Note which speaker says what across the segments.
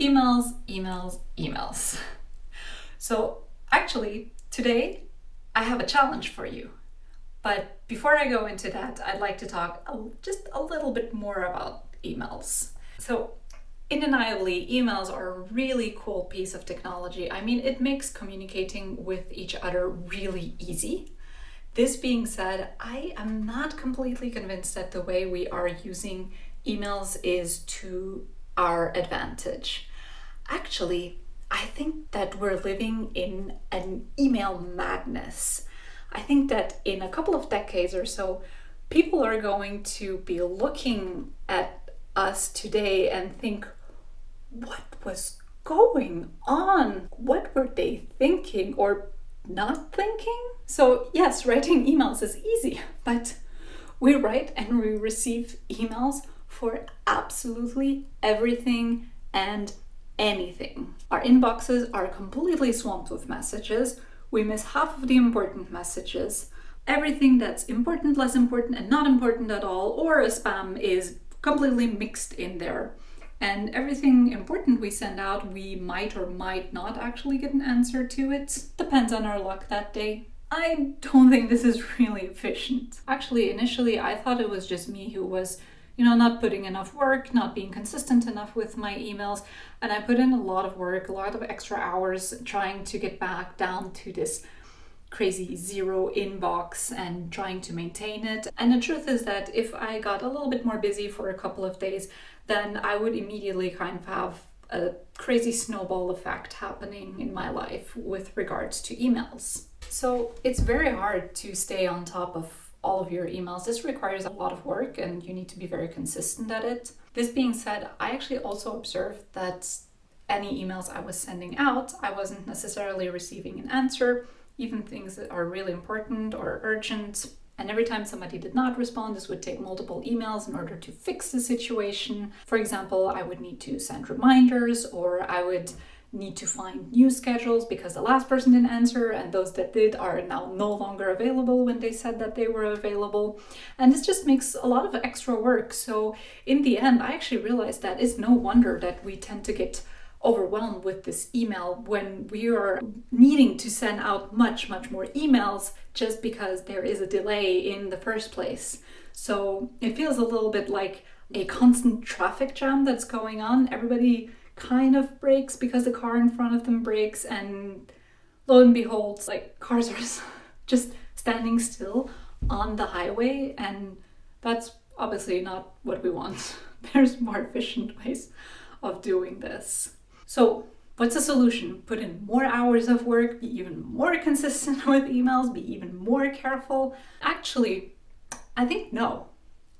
Speaker 1: Emails, emails, emails. So actually, today I have a challenge for you. But before I go into that, I'd like to talk just a little bit more about emails. So undeniably, emails are a really cool piece of technology. I mean, it makes communicating with each other really easy. This being said, I am not completely convinced that the way we are using emails is to our advantage. Actually, I think that we're living in an email madness. I think that in a couple of decades or so, people are going to be looking at us today and think, what was going on? What were they thinking or not thinking? So yes, writing emails is easy, but we write and we receive emails for absolutely everything and anything. Our inboxes are completely swamped with messages. We miss half of the important messages. Everything that's important, less important, and not important at all, or a spam is completely mixed in there. And everything important we send out, we might or might not actually get an answer to it. Depends on our luck that day. I don't think this is really efficient. Actually, initially, I thought it was just me who was not putting enough work, not being consistent enough with my emails. And I put in a lot of work, a lot of extra hours trying to get back down to this crazy zero inbox and trying to maintain it. And the truth is that if I got a little bit more busy for a couple of days, then I would immediately kind of have a crazy snowball effect happening in my life with regards to emails. So it's very hard to stay on top of all of your emails. This requires a lot of work and you need to be very consistent at it. This being said, I actually also observed that any emails I was sending out, I wasn't necessarily receiving an answer, even things that are really important or urgent. And every time somebody did not respond, this would take multiple emails in order to fix the situation. For example, I would need to send reminders, or I would need to find new schedules because the last person didn't answer and those that did are now no longer available when they said that they were available. And this just makes a lot of extra work. So in the end, I actually realized that it's no wonder that we tend to get overwhelmed with this email when we are needing to send out much more emails just because there is a delay in the first place. So it feels a little bit like a constant traffic jam that's going on. Everybody kind of brakes because the car in front of them brakes, and lo and behold, cars are just standing still on the highway, and that's obviously not what we want. There's more efficient ways of doing this. So what's the solution? Put in more hours of work, be even more consistent with emails, be even more careful? Actually, I think no.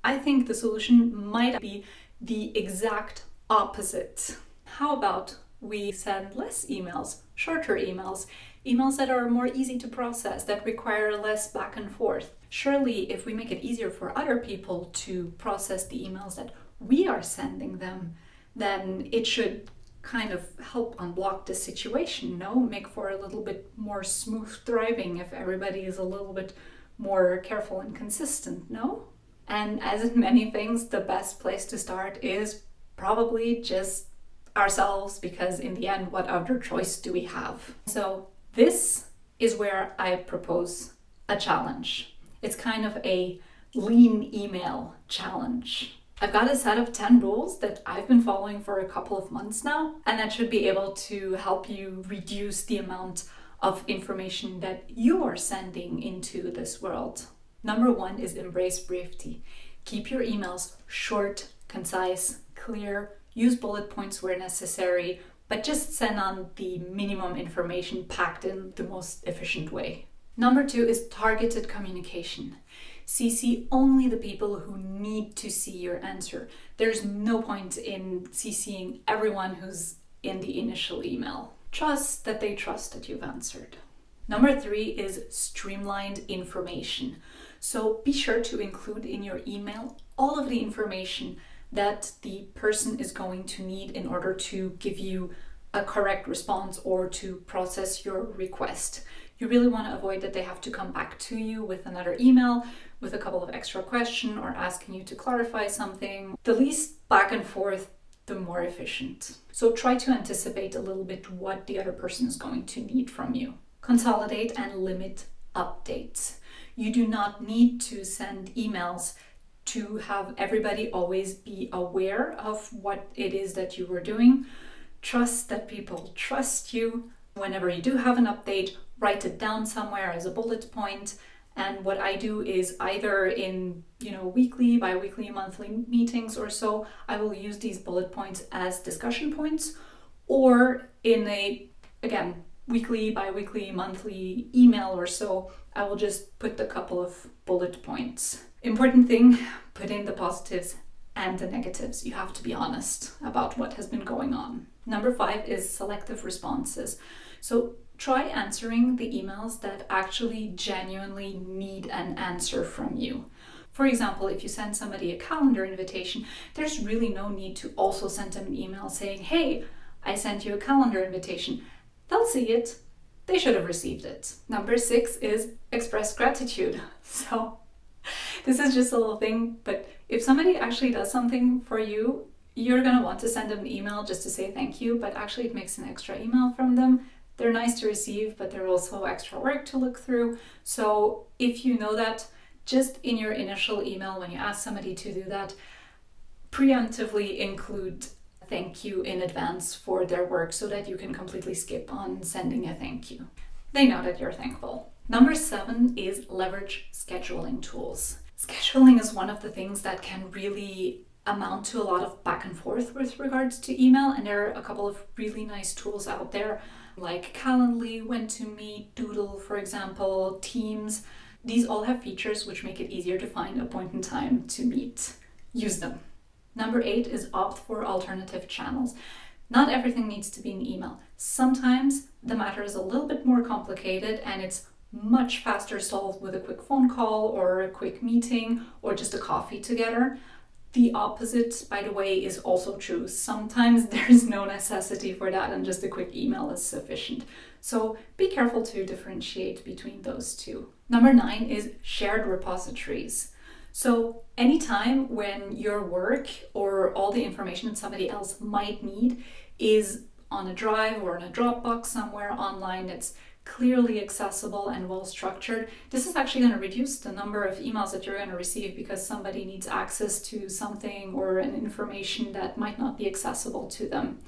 Speaker 1: I think the solution might be the exact opposite. How about we send less emails, shorter emails, emails that are more easy to process, that require less back and forth? Surely, if we make it easier for other people to process the emails that we are sending them, then it should kind of help unblock the situation, no? Make for a little bit more smooth driving if everybody is a little bit more careful and consistent, no? And as in many things, the best place to start is probably just ourselves, because in the end, what other choice do we have? So this is where I propose a challenge. It's kind of a lean email challenge. I've got a set of 10 rules that I've been following for a couple of months now, and that should be able to help you reduce the amount of information that you are sending into this world. Number 1 is embrace brevity. Keep your emails short, concise, clear. Use bullet points where necessary, but just send on the minimum information packed in the most efficient way. Number 2 is targeted communication. CC only the people who need to see your answer. There's no point in CCing everyone who's in the initial email. Trust that they trust that you've answered. Number 3 is streamlined information. So be sure to include in your email all of the information that the person is going to need in order to give you a correct response or to process your request. You really want to avoid that they have to come back to you with another email with a couple of extra questions or asking you to clarify something. The least back and forth, the more efficient. So try to anticipate a little bit what the other person is going to need from you. Consolidate and limit updates. You do not need to send emails to have everybody always be aware of what it is that you were doing. Trust that people trust you. Whenever you do have an update, write it down somewhere as a bullet point. And what I do is either in, weekly, bi-weekly, monthly meetings or so, I will use these bullet points as discussion points, or in a, again, weekly, bi-weekly, monthly email or so, I will just put a couple of bullet points. Important thing, put in the positives and the negatives. You have to be honest about what has been going on. Number 5 is selective responses. So try answering the emails that actually genuinely need an answer from you. For example, if you send somebody a calendar invitation, there's really no need to also send them an email saying, hey, I sent you a calendar invitation. They'll see it. They should have received it. Number 6 is express gratitude. So this is just a little thing, but if somebody actually does something for you, you're going to want to send them an email just to say thank you, but actually it makes an extra email from them. They're nice to receive, but they're also extra work to look through. So if you know that, just in your initial email, when you ask somebody to do that, preemptively include thank you in advance for their work so that you can completely skip on sending a thank you. They know that you're thankful. Number 7 is leverage scheduling tools. Scheduling is one of the things that can really amount to a lot of back and forth with regards to email, and there are a couple of really nice tools out there like Calendly, When to Meet, Doodle, for example, Teams. These all have features which make it easier to find a point in time to meet. Use them. Number 8 is opt for alternative channels. Not everything needs to be an email. Sometimes the matter is a little bit more complicated and it's much faster solved with a quick phone call or a quick meeting or just a coffee together. The opposite, by the way, is also true. Sometimes there's no necessity for that and just a quick email is sufficient. So be careful to differentiate between those two. Number 9 is shared repositories. So anytime when your work or all the information that somebody else might need is on a drive or in a Dropbox somewhere online, it's clearly accessible and well structured, this is actually going to reduce the number of emails that you're going to receive because somebody needs access to something or an information that might not be accessible to them.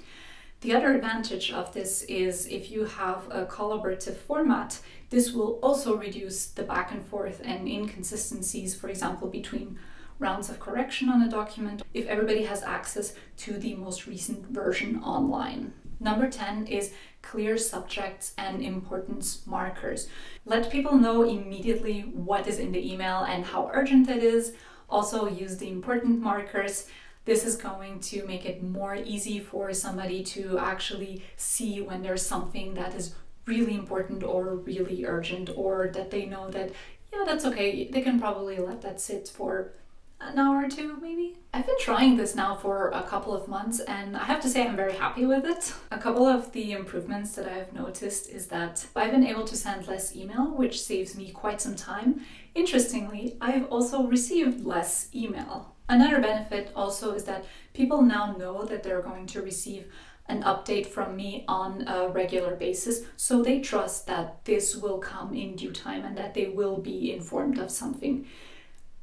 Speaker 1: The other advantage of this is if you have a collaborative format, this will also reduce the back and forth and inconsistencies, for example, between rounds of correction on a document, if everybody has access to the most recent version online. Number 10 is clear subjects and importance markers. Let people know immediately what is in the email and how urgent it is. Also use the important markers. This is going to make it more easy for somebody to actually see when there's something that is really important or really urgent, or that they know that, yeah, that's okay. They can probably let that sit for an hour or two, maybe. I've been trying this now for a couple of months and I have to say I'm very happy with it. A couple of the improvements that I've noticed is that I've been able to send less email, which saves me quite some time. Interestingly, I've also received less email. Another benefit also is that people now know that they're going to receive an update from me on a regular basis, so they trust that this will come in due time and that they will be informed of something.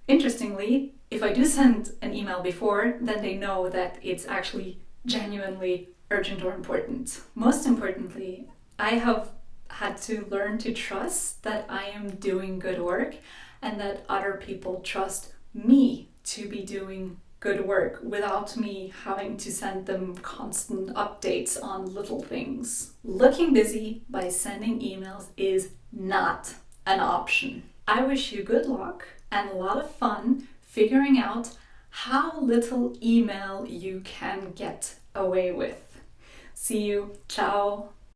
Speaker 1: Interestingly, if I do send an email before, then they know that it's actually genuinely urgent or important. Most importantly, I have had to learn to trust that I am doing good work and that other people trust me to be doing good work without me having to send them constant updates on little things. Looking busy by sending emails is not an option. I wish you good luck and a lot of fun figuring out how little email you can get away with. See you. Ciao.